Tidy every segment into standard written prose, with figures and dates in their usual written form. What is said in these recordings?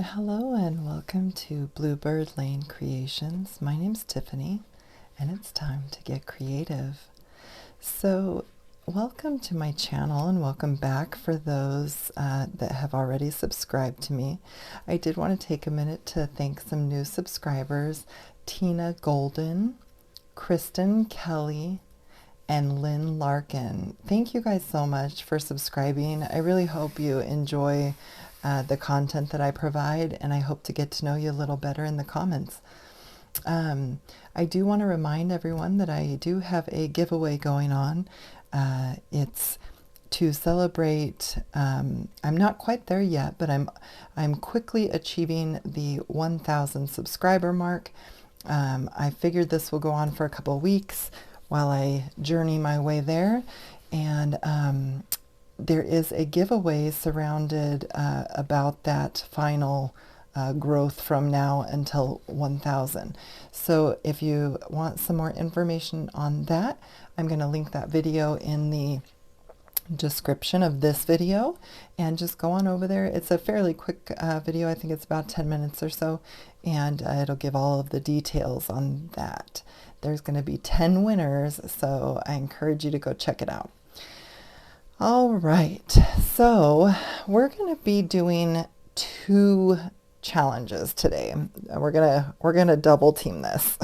Hello and welcome to Bluebird Lane Creations. My name's Tiffany and it's time to get creative. So welcome to my channel and welcome back for those that have already subscribed to me. I did want to take a minute to thank some new subscribers, Tina Golden, Kristen Kelley, and Lynn Larkin. Thank you guys so much for subscribing. I really hope you enjoy the content that I provide, and I hope to get to know you a little better in the comments. I do want to remind everyone that I do have a giveaway going on. It's to celebrate, I'm not quite there yet, but I'm quickly achieving the 1,000 subscriber mark. I figured this will go on for a couple of weeks while I journey my way there, and there is a giveaway surrounded about that final growth from now until 1,000. So if you want some more information on that, I'm going to link that video in the description of this video, and just go on over there. It's a fairly quick video. I think it's about 10 minutes or so, and it'll give all of the details on that. There's going to be 10 winners, so I encourage you to go check it out. All right, so we're going to be doing two challenges today. We're gonna double team this.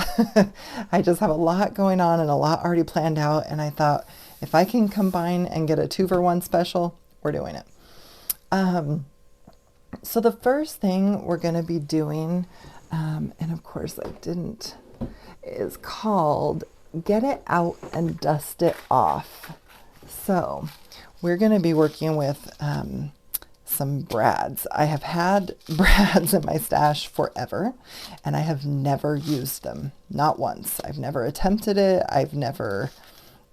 I just have a lot going on and a lot already planned out, and I thought if I can combine and get a 2-for-1 special, we're doing it. So the first thing we're going to be doing, and of course I didn't, is called Get It Out and Dust It Off. So we're going to be working with some brads. I have had brads in my stash forever, and I have never used them. Not once. I've never attempted it. I've never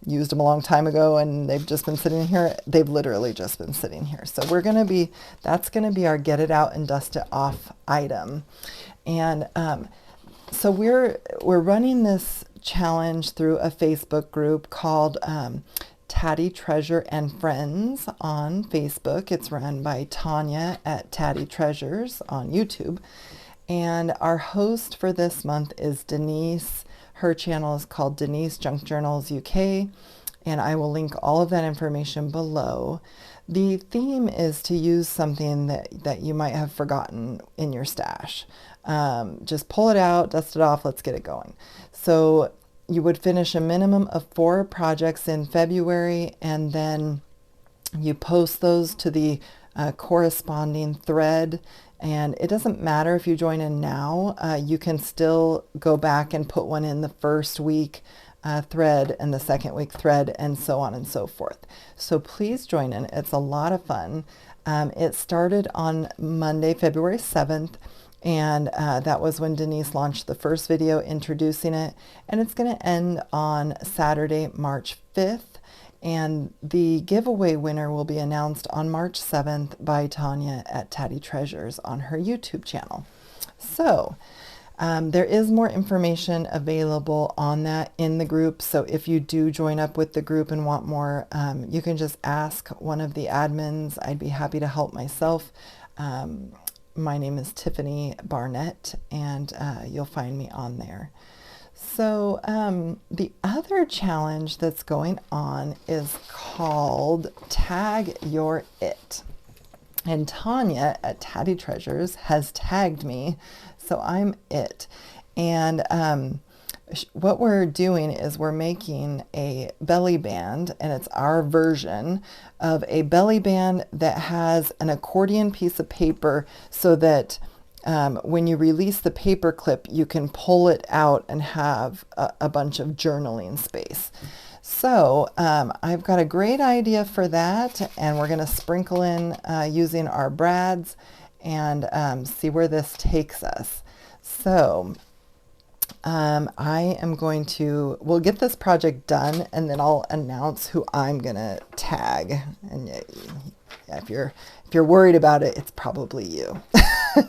used them a long time ago, and they've just been sitting here. They've literally just been sitting here. So that's going to be our Get It Out and Dust It Off item. And so we're running this challenge through a Facebook group called Tatty Treasure and Friends on Facebook. It's run by Tania at Tatty Treasures on YouTube. And our host for this month is Denise. Her channel is called Denise Junk Journals UK, and I will link all of that information below. The theme is to use something that you might have forgotten in your stash. Just pull it out, dust it off, let's get it going. So you would finish a minimum of 4 projects in February, and then you post those to the corresponding thread. And it doesn't matter if you join in now, you can still go back and put one in the first week thread and the second week thread, and so on and so forth. So please join in. It's a lot of fun. It started on Monday, February 7th. And that was when Denise launched the first video introducing it. And it's going to end on Saturday, March 5th. And the giveaway winner will be announced on March 7th by Tania at Tatty Treasures on her YouTube channel. So there is more information available on that in the group. So if you do join up with the group and want more, you can just ask one of the admins. I'd be happy to help myself. My name is Tiffany Barnett, and you'll find me on there. So the other challenge that's going on is called Tag Your It. And Tania at Tatty Treasures has tagged me, so I'm it. And what we're doing is we're making a belly band, and it's our version of a belly band that has an accordion piece of paper, so that when you release the paper clip, you can pull it out and have a bunch of journaling space. So I've got a great idea for that, and we're going to sprinkle in using our brads and see where this takes us. So we'll get this project done, and then I'll announce who I'm gonna tag. And yeah, if you're worried about it, it's probably you.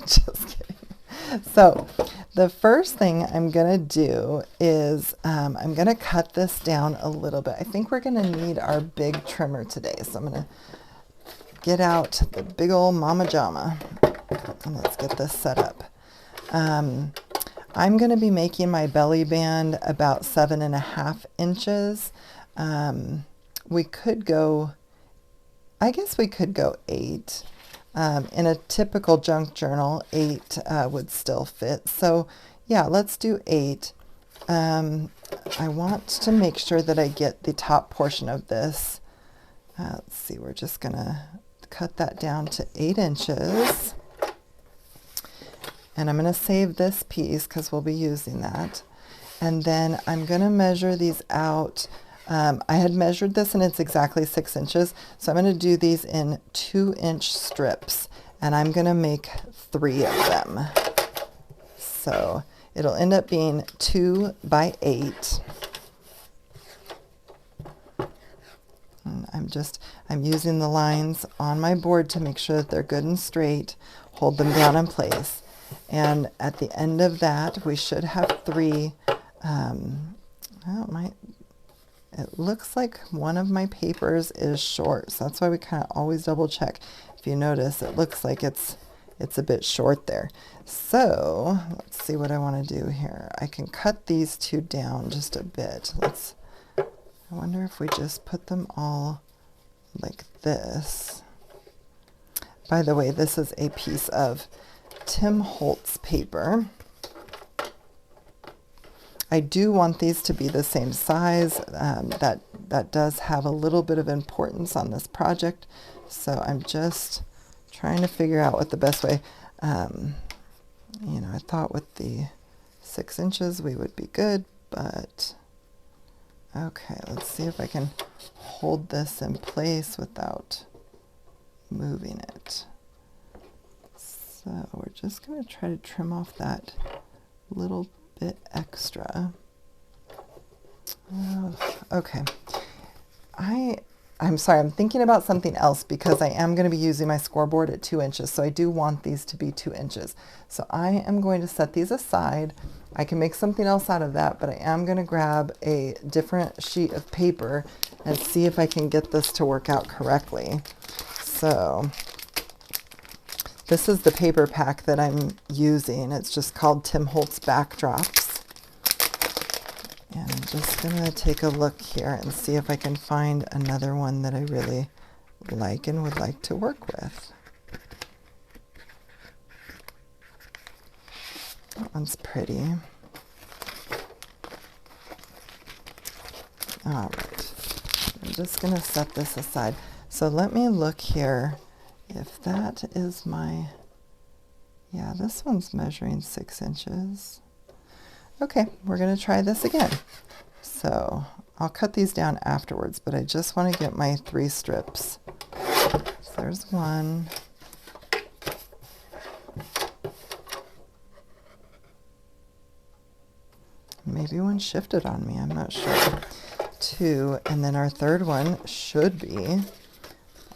Just kidding. So the first thing I'm gonna do is I'm gonna cut this down a little bit. I think we're gonna need our big trimmer today, so I'm gonna get out the big old Mama Jama. And let's get this set up. I'm going to be making my belly band about 7.5 inches. We could go, I guess we could go 8. In a typical junk journal, 8 would still fit. So yeah, let's do 8. I want to make sure that I get the top portion of this. Let's see, we're just going to cut that down to 8 inches. And I'm going to save this piece because we'll be using that. And then I'm going to measure these out. I had measured this and it's exactly 6 inches. So I'm going to do these in 2-inch strips. And I'm going to make 3 of them. So it'll end up being 2 by 8. And I'm using the lines on my board to make sure that they're good and straight. Hold them down in place. And at the end of that, we should have 3. It looks like one of my papers is short, so that's why we kind of always double check. If you notice, it looks like it's a bit short there. So let's see what I want to do here. I can cut these 2 down just a bit. I wonder if we just put them all like this. By the way, this is a piece of Tim Holtz paper. I do want these to be the same size. That does have a little bit of importance on this project. So I'm just trying to figure out what the best way. You know, I thought with the 6 inches we would be good, but okay, let's see if I can hold this in place without moving it. So we're just going to try to trim off that little bit extra. Okay. I'm sorry, I'm thinking about something else because I am going to be using my scoreboard at 2 inches. So I do want these to be 2 inches. So I am going to set these aside. I can make something else out of that, but I am going to grab a different sheet of paper and see if I can get this to work out correctly. So this is the paper pack that I'm using. It's just called Tim Holtz Backdrops. And I'm just going to take a look here and see if I can find another one that I really like and would like to work with. That one's pretty. All right. I'm just going to set this aside. So let me look here. If that is my, yeah, this one's measuring 6 inches. Okay, we're going to try this again. So I'll cut these down afterwards, but I just want to get my 3 strips. So there's one. Maybe one shifted on me, I'm not sure. 2, and then our third one should be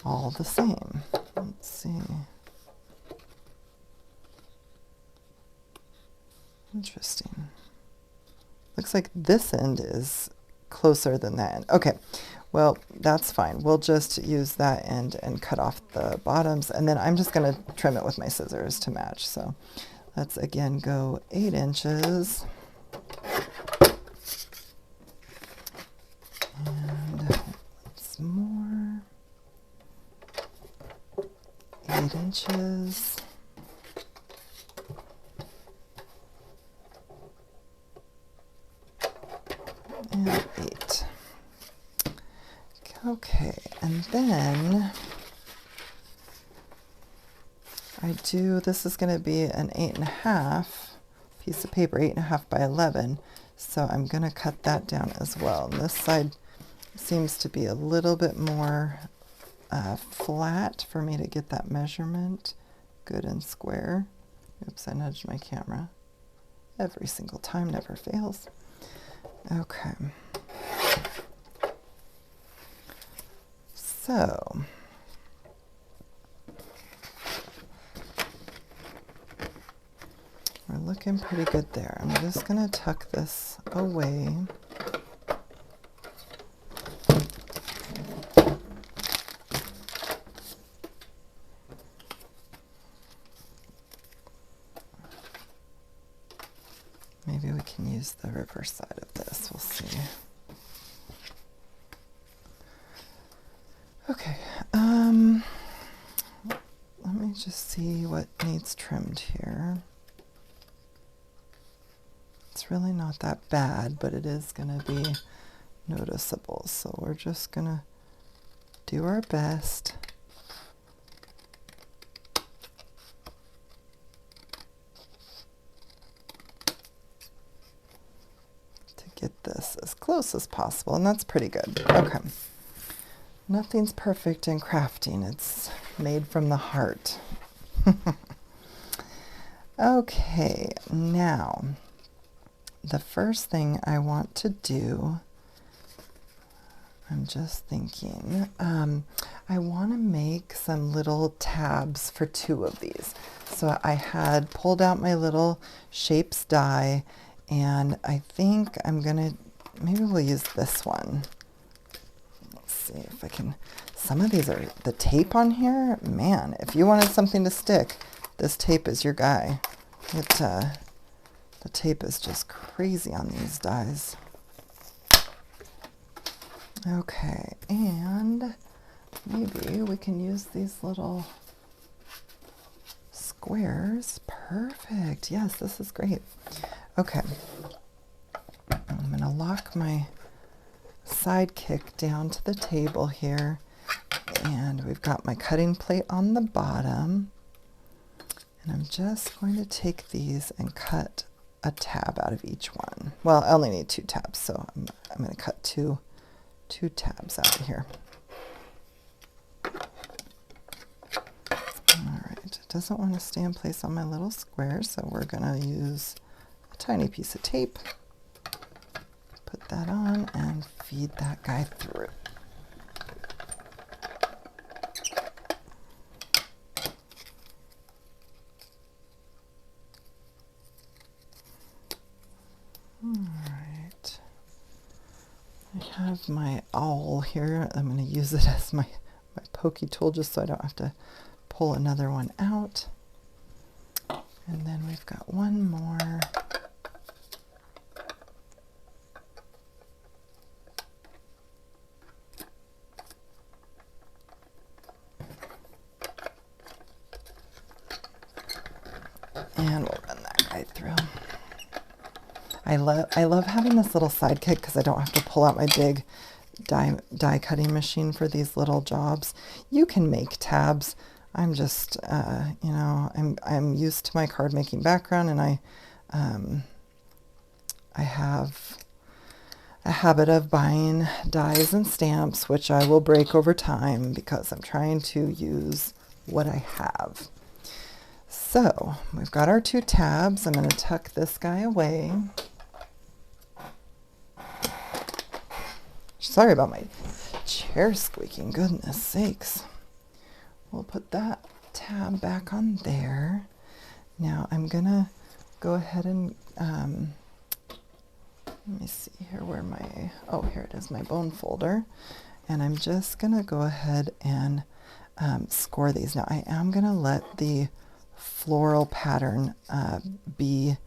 all the same. Let's see. Interesting. Looks like this end is closer than that end. Okay, well, that's fine. We'll just use that end and cut off the bottoms, and then I'm just going to trim it with my scissors to match. So let's again go 8 inches. And once more. 8 inches. And 8. Okay, and then this is going to be an 8.5 piece of paper, 8.5 by 11. So I'm going to cut that down as well. And this side seems to be a little bit more flat for me to get that measurement good and square. Oops, I nudged my camera. Every single time, never fails. Okay. So we're looking pretty good there. I'm just going to tuck this away. Maybe we can use the reverse side of this. We'll see. Okay. Let me just see what needs trimmed here. It's really not that bad, but it is going to be noticeable. So we're just going to do our best. To get this as close as possible, and that's pretty good. Okay. Nothing's perfect in crafting. It's made from the heart. Okay, now the first thing I want to do, I'm just thinking, I want to make some little tabs for 2 of these. So I had pulled out my little shapes die, and I think I'm gonna, maybe we'll use this one. Let's see if I can, some of these are, the tape on here, man, if you wanted something to stick, this tape is your guy. The tape is just crazy on these dies. Okay, and maybe we can use these little squares. Perfect. Yes, this is great. Okay. I'm going to lock my sidekick down to the table here. And we've got my cutting plate on the bottom. And I'm just going to take these and cut a tab out of each one. Well, I only need 2 tabs, so I'm going to cut two tabs out of here. All right, it doesn't want to stay in place on my little square, so we're going to use a tiny piece of tape, put that on, and feed that guy through. I have my awl here. I'm going to use it as my pokey tool just so I don't have to pull another one out. And then we've got one more. And we'll run that guy through. I love having this little sidekick because I don't have to pull out my big die cutting machine for these little jobs. You can make tabs. I'm just, you know, I'm used to my card making background, and I have a habit of buying dies and stamps, which I will break over time because I'm trying to use what I have. So we've got our 2 tabs. I'm going to tuck this guy away. Sorry about my chair squeaking, goodness sakes. We'll put that tab back on there. Now I'm gonna go ahead and, let me see here where my, oh, here it is, my bone folder. And I'm just gonna go ahead and score these. Now I am gonna let the floral pattern be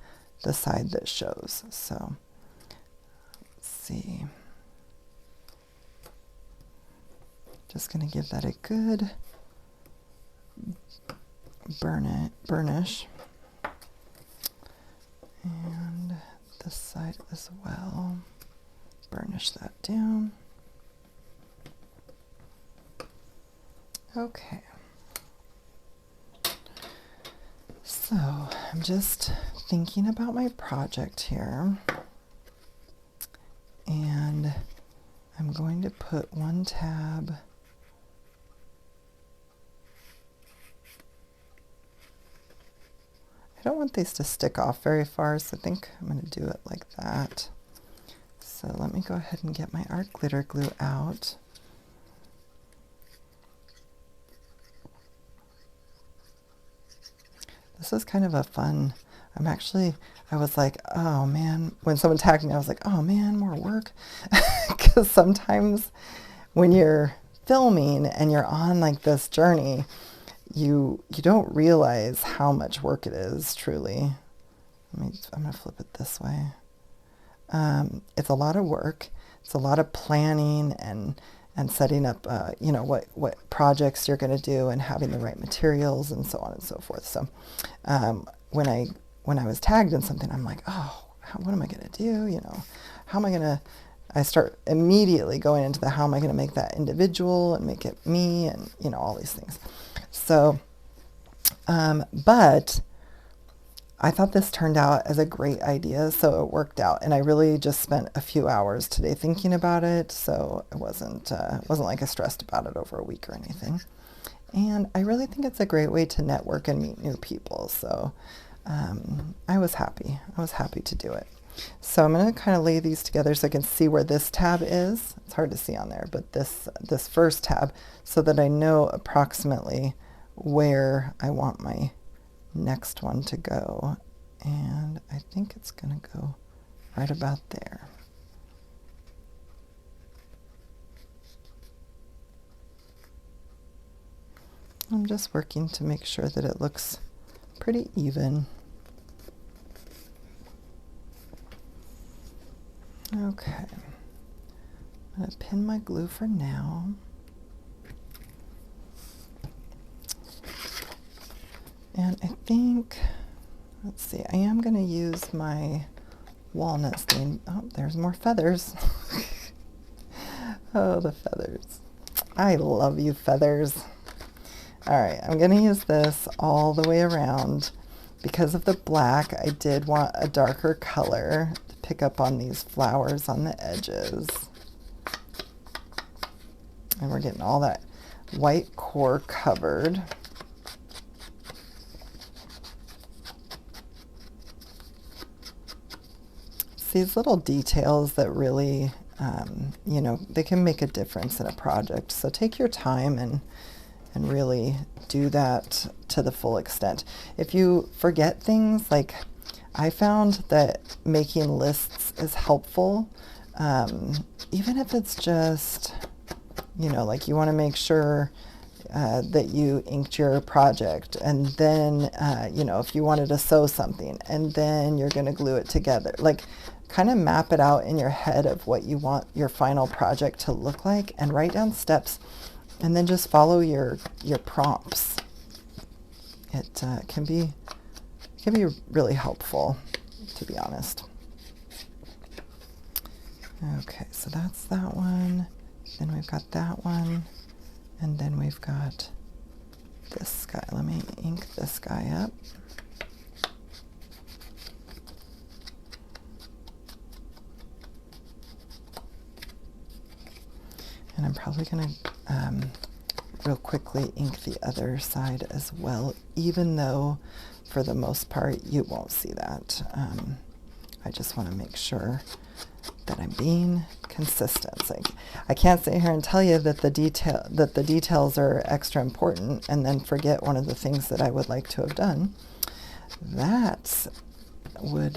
the side that shows. So let's see. Just going to give that a good burnish. And this side as well. Burnish that down. Okay. So I'm just thinking about my project here. And I'm going to put one tab I don't want these to stick off very far, so I think I'm going to do it like that. So let me go ahead and get my art glitter glue out. This is kind of a fun, I was like, oh man, when someone tagged me, I was like, oh man, more work. Because sometimes when you're filming and you're on like this journey, you don't realize how much work it is, truly. I'm going to flip it this way. It's a lot of work. It's a lot of planning and setting up, you know, what projects you're going to do and having the right materials and so on and so forth. So when I was tagged in something, I'm like, oh, what am I going to do? You know, how am I going to, I start immediately going into how am I going to make that individual and make it me and, you know, all these things. So, but I thought this turned out as a great idea, so it worked out. And I really just spent a few hours today thinking about it, so it wasn't like I stressed about it over a week or anything. And I really think it's a great way to network and meet new people. So I was happy. I was happy to do it. So I'm going to kind of lay these together so I can see where this tab is. It's hard to see on there, but this first tab, so that I know approximately where I want my next one to go. And I think it's going to go right about there. I'm just working to make sure that it looks pretty even. Okay, I'm going to pin my glue for now. And I think, let's see, I am going to use my walnut stain. Oh, there's more feathers. Oh, the feathers. I love you, feathers. All right, I'm going to use this all the way around. Because of the black, I did want a darker color to pick up on these flowers on the edges. And we're getting all that white core covered. It's these little details that really, you know, they can make a difference in a project. So take your time and really do that to the full extent. If you forget things, like I found that making lists is helpful, even if it's just, you know, like you want to make sure that you inked your project, and then, you know, if you wanted to sew something, and then you're going to glue it together, like kind of map it out in your head of what you want your final project to look like, and write down steps. And then just follow your prompts. It can be really helpful, to be honest. Okay, so that's that one. Then we've got that one, and then we've got this guy. Let me ink this guy up. And I'm probably going to real quickly ink the other side as well, even though for the most part you won't see that. I just want to make sure that I'm being consistent. Like, I can't sit here and tell you that the details are extra important and then forget one of the things that I would like to have done. That would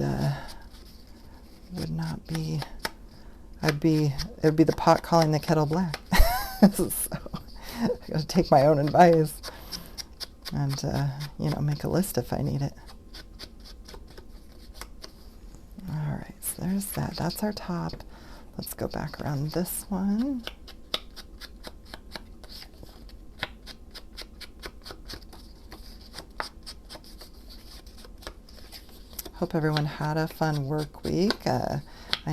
not be. It would be the pot calling the kettle black. So I got to take my own advice and, you know, make a list if I need it. All right, so there's that. That's our top. Let's go back around this one. Hope everyone had a fun work week. I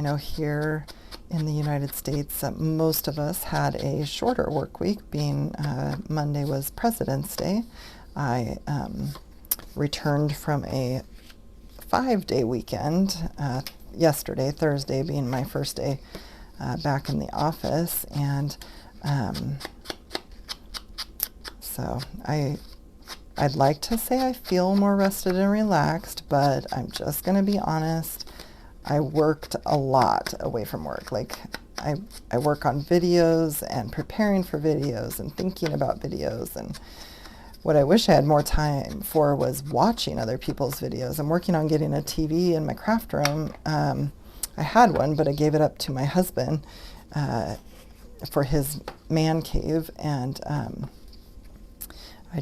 know here in the United States, most of us had a shorter work week, being Monday was President's Day. I returned from a 5-day weekend yesterday, Thursday being my first day back in the office, and so I'd like to say I feel more rested and relaxed, but I'm just going to be honest. I worked a lot away from work. Like I work on videos and preparing for videos and thinking about videos, and what I wish I had more time for was watching other people's videos. I'm working on getting a TV in my craft room. I had one, but I gave it up to my husband for his man cave, and I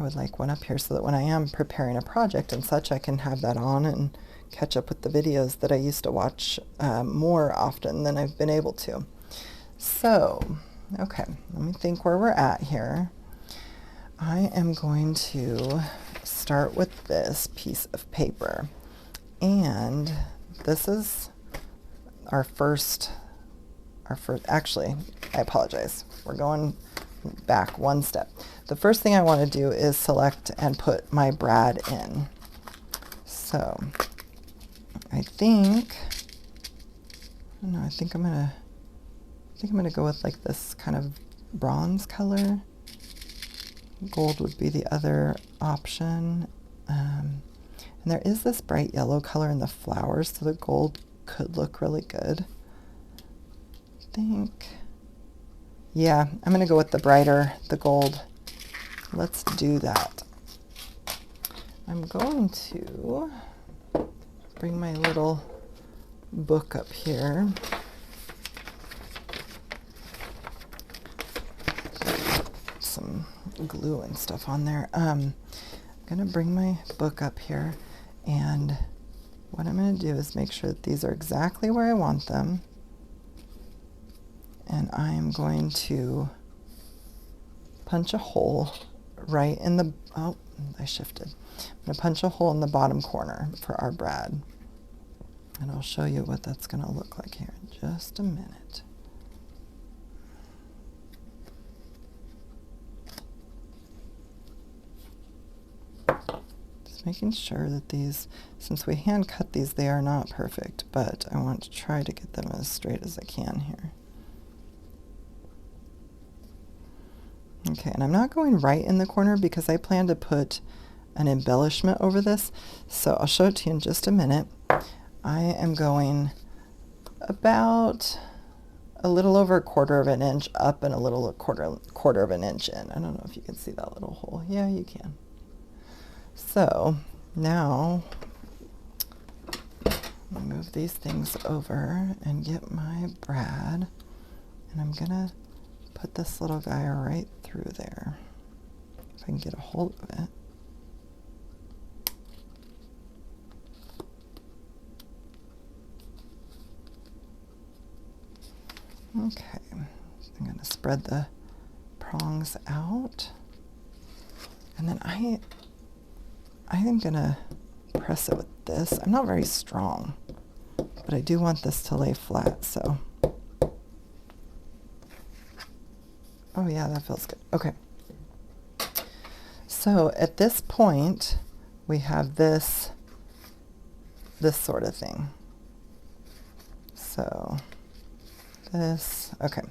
I would like one up here so that when I am preparing a project and such, I can have that on and catch up with the videos that I used to watch more often than I've been able to. So, okay, let me think where we're at here. I am going to start with this piece of paper. And this is our first, actually, I apologize. We're going back one step. The first thing I want to do is select and put my brad in. So I think I'm gonna go with like this kind of bronze color. Gold would be the other option. And there is this bright yellow color in the flowers, so the gold could look really good. I think, yeah, I'm gonna go with the gold. Let's do that. I'm going to bring my little book up here. Some glue and stuff on there. I'm gonna bring my book up here, and what I'm gonna do is make sure that these are exactly where I want them, and I am going to punch a hole right in the, oh, I shifted. I'm gonna punch a hole in the bottom corner for our brad, and I'll show you what that's gonna look like here in just a minute. Making sure that these, since we hand cut these, they are not perfect, but I want to try to get them as straight as I can here. Okay, and I'm not going right in the corner because I plan to put an embellishment over this, so I'll show it to you in just a minute. I am going about a little over a quarter of an inch up and a little quarter of an inch in. I don't know if you can see that little hole. Yeah, you can. So now I'll move these things over and get my brad, and I'm gonna put this little guy right through there if I can get a hold of it. Okay, I'm gonna spread the prongs out, and then I am gonna press it with this. I'm not very strong, but I do want this to lay flat, so. Oh yeah, that feels good. Okay. So at this point, we have this sort of thing. So this, okay.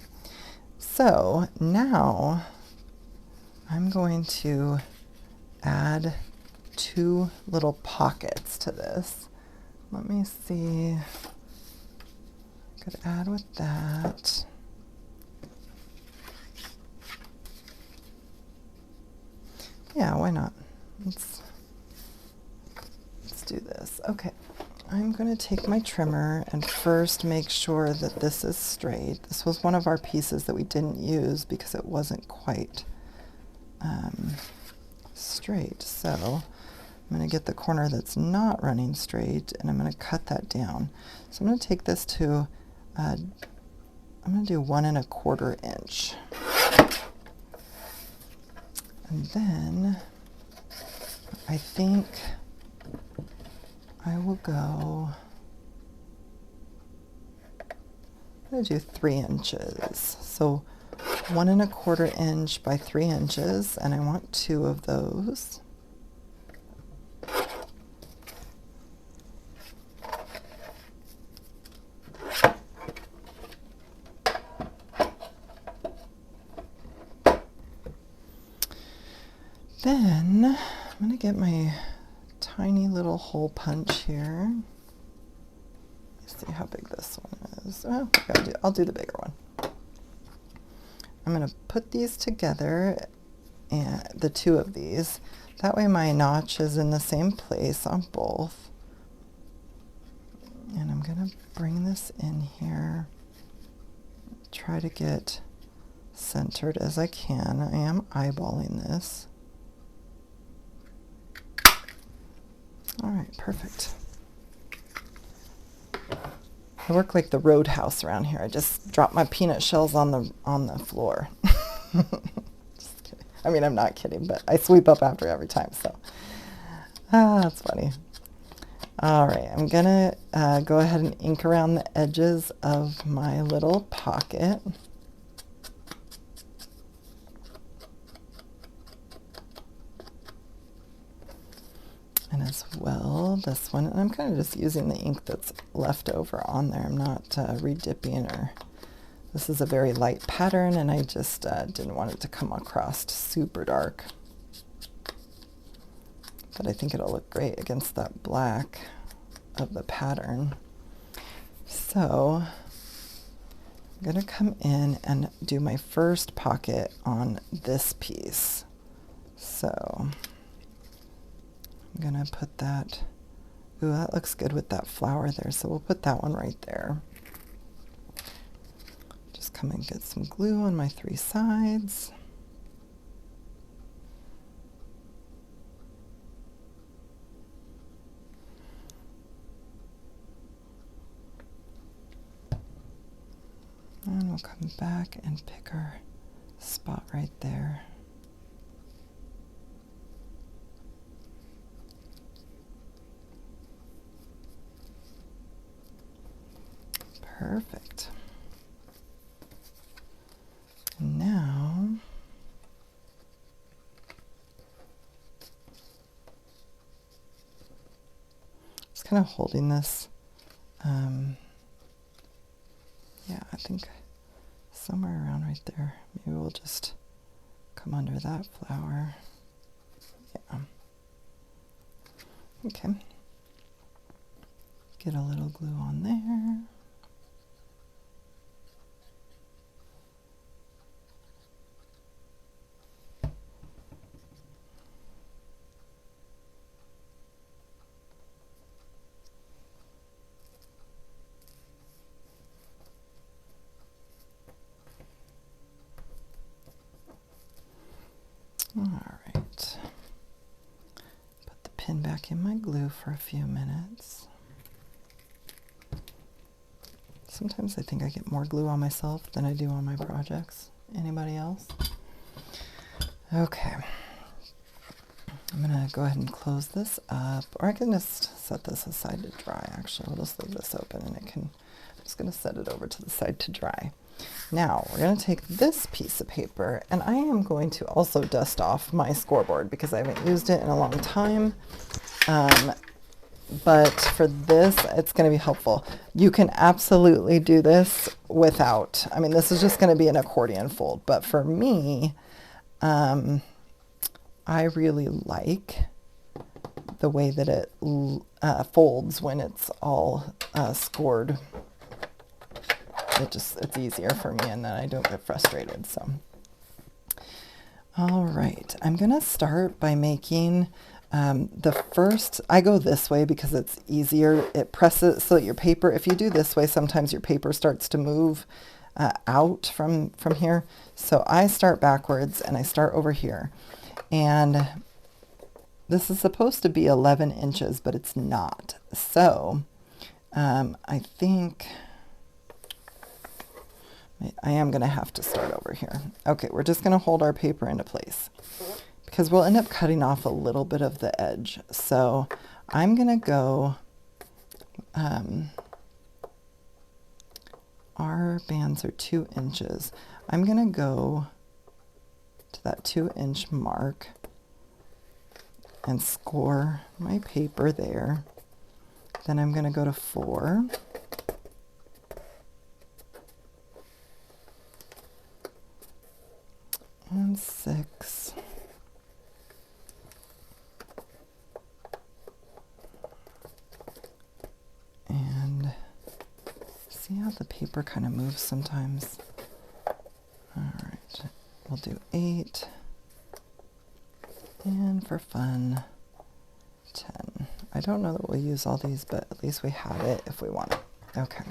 So now I'm going to add 2 little pockets to this. Let me see. I could add with that. Yeah, why not? Let's do this. Okay, I'm going to take my trimmer and first make sure that this is straight. This was one of our pieces that we didn't use because it wasn't quite straight. So I'm going to get the corner that's not running straight, and I'm going to cut that down. So I'm going to take this to, I'm going to do 1 1/4 inch. And then I think I will go, I'm going to do 3 inches. So 1 1/4 inch by 3 inches, and I want 2 of those. Then I'm going to get my tiny little hole punch here. Let's see how big this one is. Oh, I'll do the bigger one. I'm going to put these together, and the 2 of these. That way my notch is in the same place on both. And I'm going to bring this in here. Try to get centered as I can. I am eyeballing this. All right, perfect. I work like the roadhouse around here. I just drop my peanut shells on the floor. Just kidding. I mean, I'm not kidding, but I sweep up after every time, so. That's funny. All right, I'm gonna go ahead and ink around the edges of my little pocket. And as well, this one, and I'm kind of just using the ink that's left over on there. I'm not redipping or, this is a very light pattern and I just didn't want it to come across super dark. But I think it'll look great against that black of the pattern. So I'm gonna come in and do my first pocket on this piece. So I'm gonna put that, ooh, that looks good with that flower there, so we'll put that one right there. Just come and get some glue on my 3 sides. And we'll come back and pick our spot right there. Perfect. Now, just kind of holding this. Yeah, I think somewhere around right there. Maybe we'll just come under that flower. Yeah. Okay. Get a little glue on there. All right. Put the pin back in my glue for a few minutes. Sometimes I think I get more glue on myself than I do on my projects. Anybody else? Okay. I'm gonna go ahead and close this up, or I can just set this aside to dry. Actually, I'll just leave this open and I'm just gonna set it over to the side to dry. Now we're going to take this piece of paper and I am going to also dust off my scoreboard because I haven't used it in a long time. But for this, it's going to be helpful. You can absolutely do this without, I mean, this is just going to be an accordion fold, but for me, I really like the way that it folds when it's all scored. It's easier for me and then I don't get frustrated. So, all right, I'm gonna start by making the first, I go this way because it's easier. It presses so that your paper, if you do this way, sometimes your paper starts to move out from here. So I start backwards and I start over here. And this is supposed to be 11 inches, but it's not. So I think I am going to have to start over here. Okay, we're just going to hold our paper into place because we'll end up cutting off a little bit of the edge. So I'm going to go, our bands are 2 inches. I'm going to go to that 2-inch mark and score my paper there. Then I'm going to go to 4. And 6. And see how the paper kind of moves sometimes? All right, we'll do 8. And for fun, 10. I don't know that we'll use all these, but at least we have it if we want it. Okay.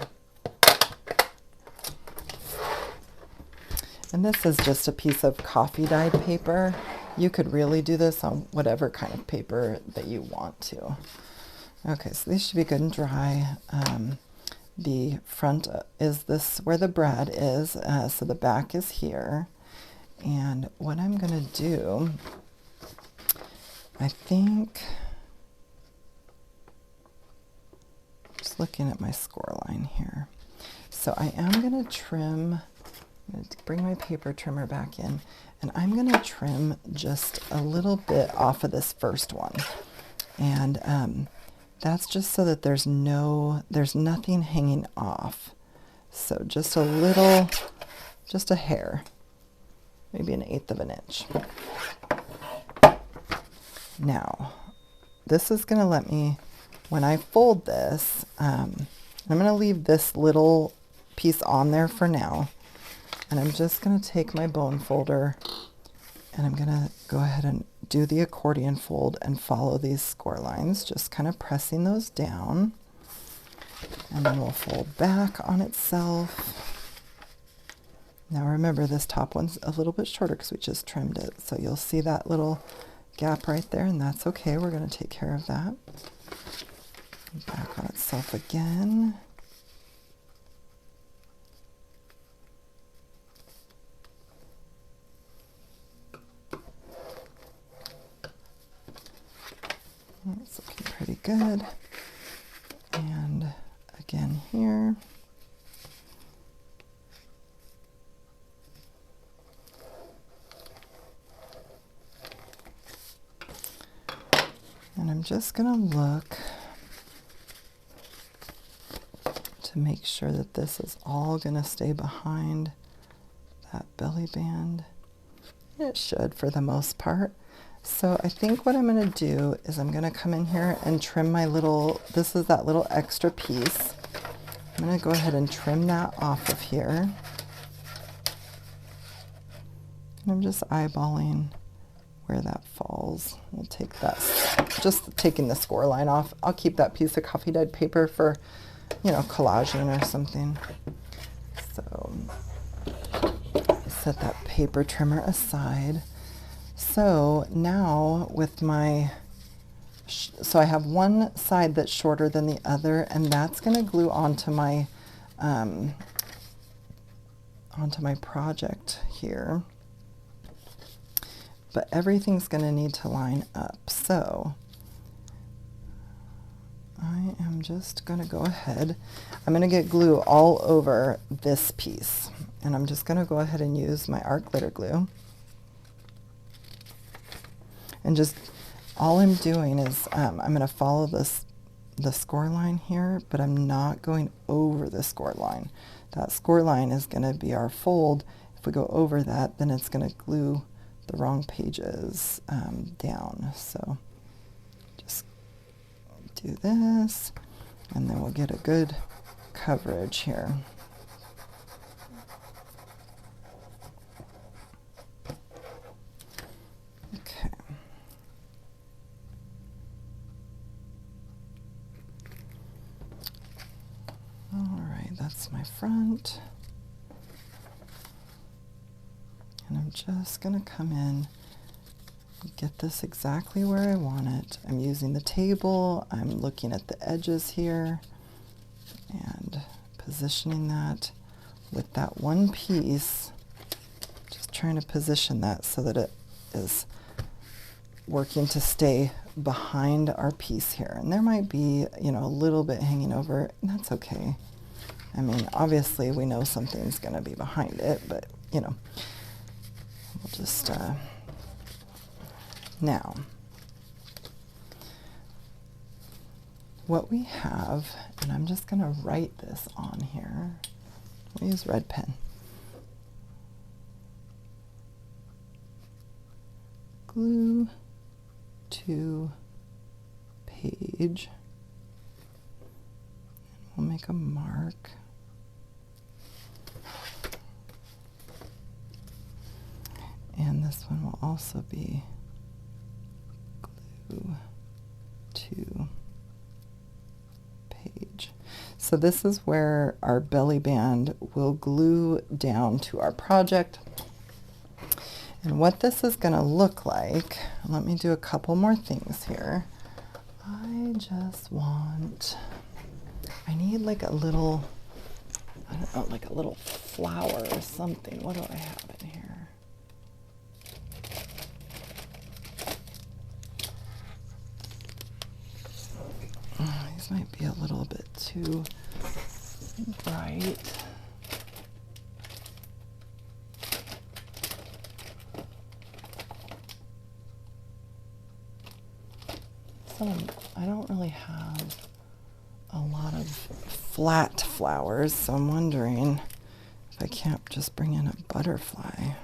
And this is just a piece of coffee dyed paper. You could really do this on whatever kind of paper that you want to. Okay, so these should be good and dry. The front is this where the brad is, so the back is here. And what I'm going to do, I think, just looking at my score line here. So I am going to trim, I'm going to bring my paper trimmer back in, and I'm going to trim just a little bit off of this first one. And that's just so that there's nothing hanging off. So just a little, just a hair, maybe 1/8 of an inch. Now, this is going to let me, when I fold this, I'm going to leave this little piece on there for now. And I'm just going to take my bone folder and I'm going to go ahead and do the accordion fold and follow these score lines, just kind of pressing those down. And then we'll fold back on itself. Now remember, this top one's a little bit shorter because we just trimmed it. So you'll see that little gap right there, and that's okay. We're going to take care of that. Back on itself again. It's looking pretty good. And again here. And I'm just going to look to make sure that this is all going to stay behind that belly band. It should for the most part. So I think what I'm going to do is I'm going to come in here and trim my little, this is that little extra piece. I'm going to go ahead and trim that off of here. And I'm just eyeballing where that falls. We'll take that, just taking the score line off. I'll keep that piece of coffee dyed paper for, you know, collaging or something. So set that paper trimmer aside. So now with my, so I have one side that's shorter than the other, and that's going to glue onto my project here. But everything's going to need to line up. So I am just going to go ahead. I'm going to get glue all over this piece, and I'm just going to go ahead and use my art glitter glue. And just all I'm doing is I'm going to follow the score line here, but I'm not going over the score line. That score line is going to be our fold. If we go over that, then it's going to glue the wrong pages down. So just do this, and then we'll get a good coverage here. Okay. All right, that's my front. And I'm just going to come in and get this exactly where I want it. I'm using the table. I'm looking at the edges here and positioning that with that one piece. Just trying to position that so that it is working to stay behind our piece here. And there might be, you know, a little bit hanging over, and that's okay. I mean, obviously we know something's going to be behind it, but, you know, we'll just, now, what we have, and I'm just going to write this on here. We'll use red pen. Glue to page. We'll make a mark. And this one will also be glue to page. So this is where our belly band will glue down to our project. And what this is going to look like, let me do a couple more things here. I just want, I need like a little, I don't know, like a little flower or something. What do I have in here? These might be a little bit too bright. So I don't really have a lot of flat flowers, so I'm wondering if I can't just bring in a butterfly.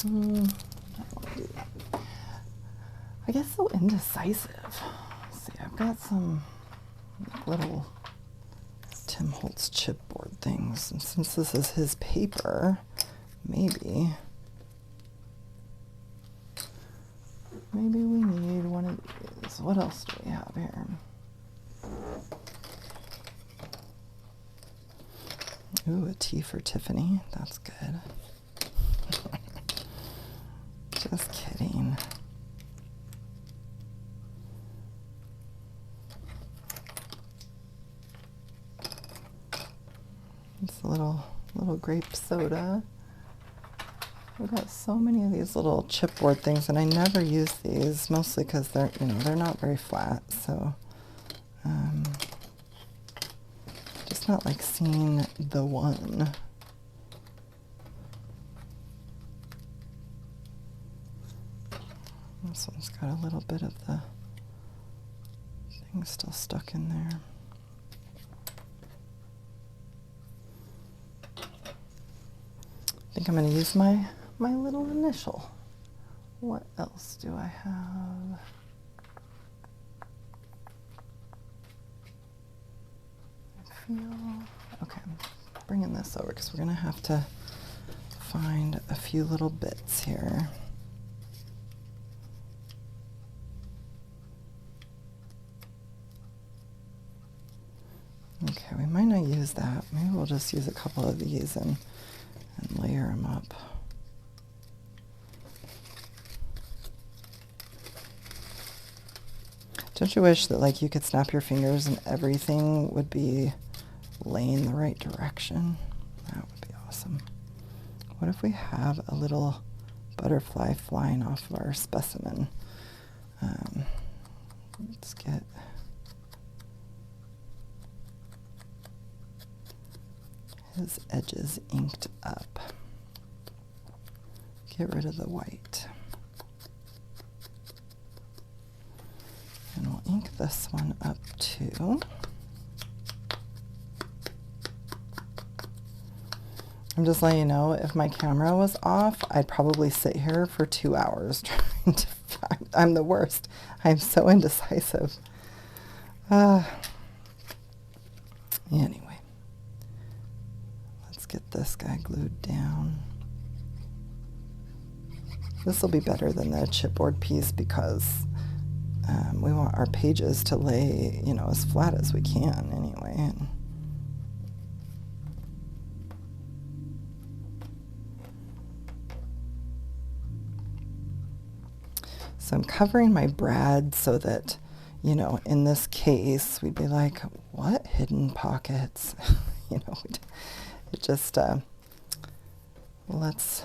I don't want to do that. I guess so indecisive. Let's see, I've got some little Tim Holtz chipboard things, and since this is his paper, maybe we need one of these. What else do we have here? Ooh, a tea for Tiffany. That's good. Just kidding. It's a little grape soda. We've got so many of these little chipboard things, and I never use these, mostly because they're not very flat. So, just not like seeing the one. This one's got a little bit of the thing still stuck in there. I think I'm going to use my little initial. What else do I have? I feel okay. I'm bringing this over because we're going to have to find a few little bits here. Okay, we might not use that. Maybe we'll just use a couple of these and layer them up. Don't you wish that like you could snap your fingers and everything would be laying the right direction? That would be awesome. What if we have a little butterfly flying off of our specimen? Let's get his edges inked up. Get rid of the white. And we'll ink this one up too. I'm just letting you know, if my camera was off, I'd probably sit here for 2 hours trying to find. I'm the worst. I'm so indecisive. Anyway, let's get this guy glued down. This will be better than the chipboard piece because we want our pages to lay, you know, as flat as we can anyway. And so I'm covering my brad so that, you know, in this case, we'd be like, what hidden pockets? You know, it just lets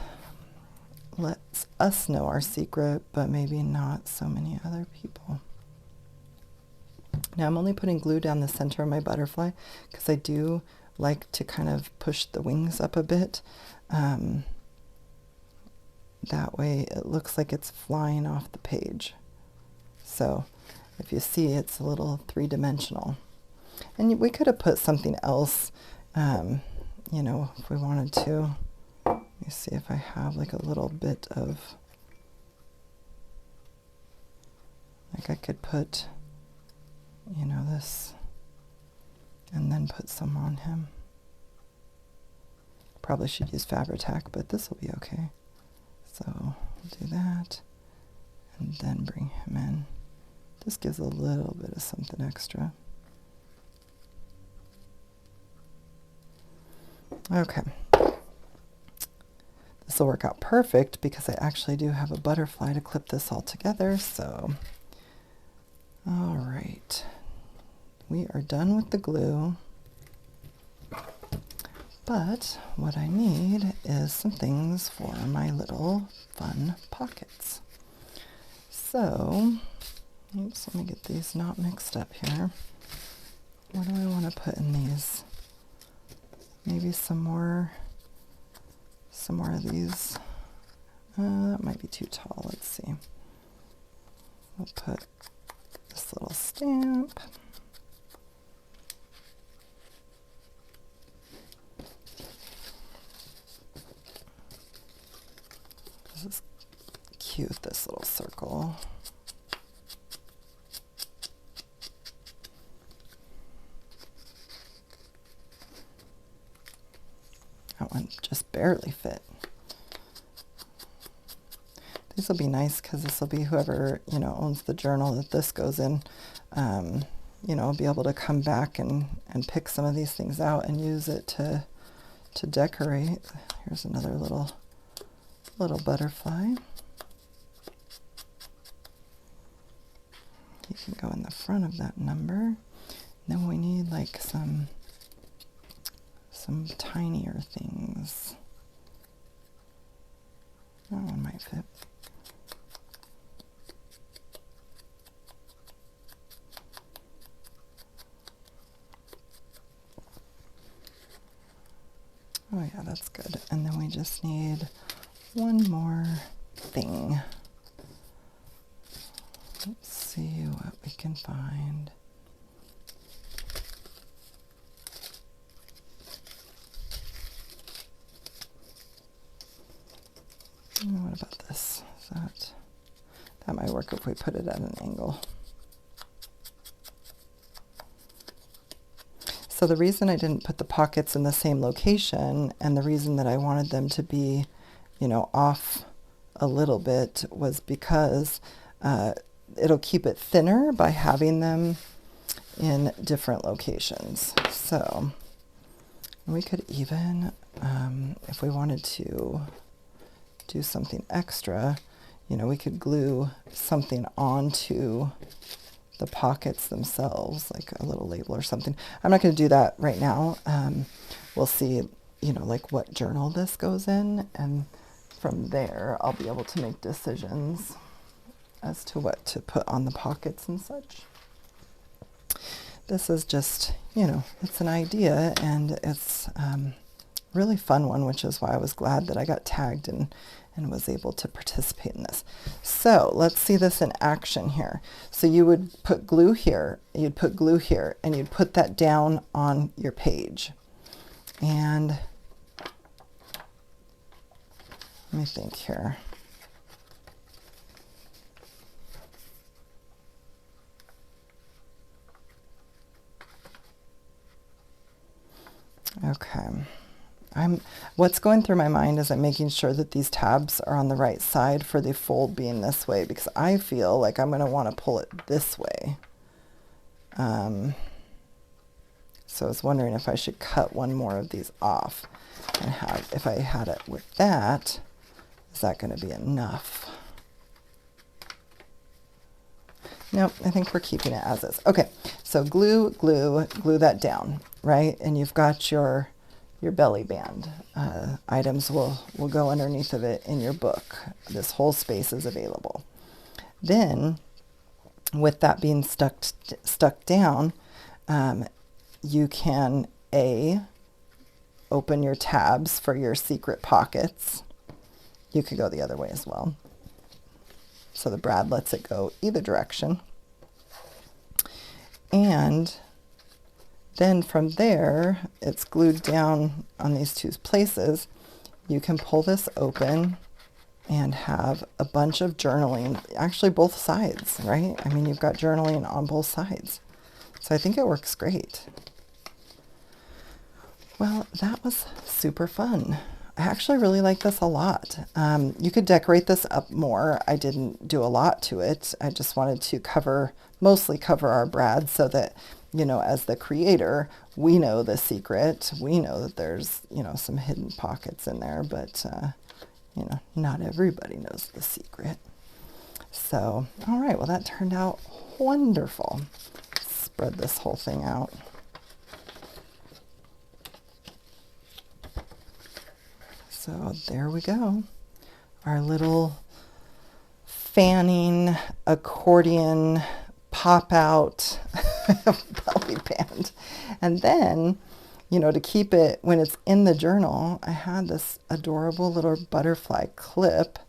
us know our secret, but maybe not so many other people. Now I'm only putting glue down the center of my butterfly because I do like to kind of push the wings up a bit. That way it looks like it's flying off the page. So if you see, it's a little three-dimensional. And we could have put something else, you know, if we wanted to. Let me see if I have like a little bit of, like I could put, you know, this, and then put some on him. Probably should use Fabri-Tac, but this will be okay. So we'll do that, and then bring him in. This gives a little bit of something extra. Okay. The this will work out perfect because I actually do have a butterfly to clip this all together. So, all right, we are done with the glue. But what I need is some things for my little fun pockets. So, oops, let me get these not mixed up here. What do I want to put in these? Maybe some more of these. That might be too tall. Let's see. We'll put this little stamp. This is cute, this little circle. That one just barely fit. These will be nice because this will be whoever, you know, owns the journal that this goes in, you know, be able to come back and pick some of these things out and use it to decorate. Here's another little butterfly. You can go in the front of that number. Then we need like some tinier things. That one might fit. Oh yeah, that's good. And then we just need one more thing. Let's see what we can find. What about this? That might work if we put it at an angle. So the reason I didn't put the pockets in the same location, and the reason that I wanted them to be, you know, off a little bit, was because it'll keep it thinner by having them in different locations. So we could even, if we wanted to do something extra, you know, we could glue something onto the pockets themselves, like a little label or something. I'm not going to do that right now. We'll see, you know, like what journal this goes in, and from there I'll be able to make decisions as to what to put on the pockets and such. This is just, you know, it's an idea, and it's really fun one, which is why I was glad that I got tagged and was able to participate in this. So let's see this in action here. So you would put glue here, you'd put glue here, and you'd put that down on your page. And let me think here. Okay. What's going through my mind is I'm making sure that these tabs are on the right side for the fold being this way, because I feel like I'm going to want to pull it this way. So I was wondering if I should cut one more of these off and have, if I had it with that, is that going to be enough? Nope, I think we're keeping it as is. Okay, so glue that down, right? And you've got your Bellyband items will go underneath of it in your book. This whole space is available. Then, with that being stuck down, you can open your tabs for your secret pockets. You could go the other way as well. So the brad lets it go either direction. And then from there, it's glued down on these two places. You can pull this open and have a bunch of journaling, actually both sides, right? I mean, you've got journaling on both sides. So I think it works great. Well, that was super fun. I actually really like this a lot. You could decorate this up more. I didn't do a lot to it. I just wanted to mostly cover our brad so that, you know, as the creator, we know the secret. We know that there's, you know, some hidden pockets in there, but, you know, not everybody knows the secret. So, all right, well, that turned out wonderful. Spread this whole thing out. So there we go. Our little fanning accordion pop out belly band. And then, you know, to keep it when it's in the journal, I had this adorable little butterfly clip,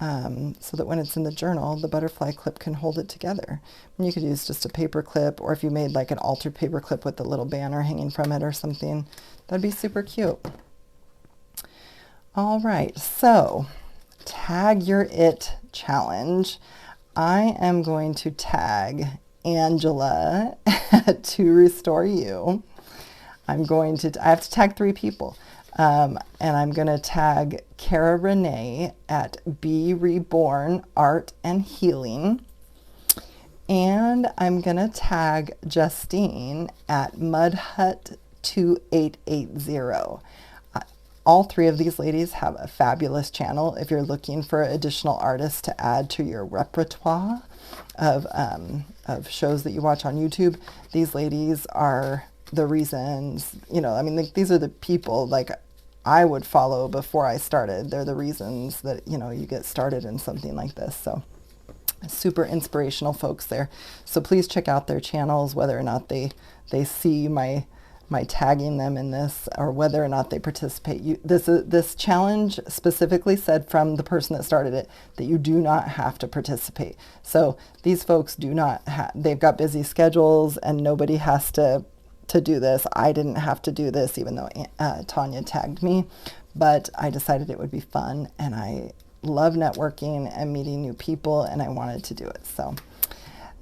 so that when it's in the journal, the butterfly clip can hold it together. And you could use just a paper clip, or if you made like an altered paper clip with a little banner hanging from it or something, that'd be super cute. All right, so tag your it challenge. I am going to tag Angela to restore you. I have to tag 3 people. And I'm going to tag Cara Renee at Be Reborn Art and Healing. And I'm going to tag Justine at Mudhut 2880. All 3 of these ladies have a fabulous channel if you're looking for additional artists to add to your repertoire of shows that you watch on YouTube. These ladies are the reasons, you know, I mean, these are the people like I would follow before I started. They're the reasons that, you know, you get started in something like this. So super inspirational folks there. So please check out their channels, whether or not they see my tagging them in this, or whether or not they participate. This challenge specifically said from the person that started it that you do not have to participate. So these folks do not they've got busy schedules and nobody has to do this. I didn't have to do this, even though Tania tagged me, but I decided it would be fun, and I love networking and meeting new people, and I wanted to do it. So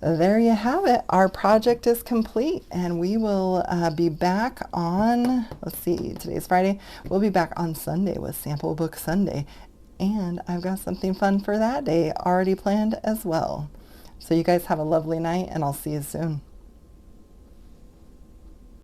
there you have it. Our project is complete, and we will be back on, let's see, today's Friday. We'll be back on Sunday with Sample Book Sunday, and I've got something fun for that day already planned as well. So you guys have a lovely night, and I'll see you soon.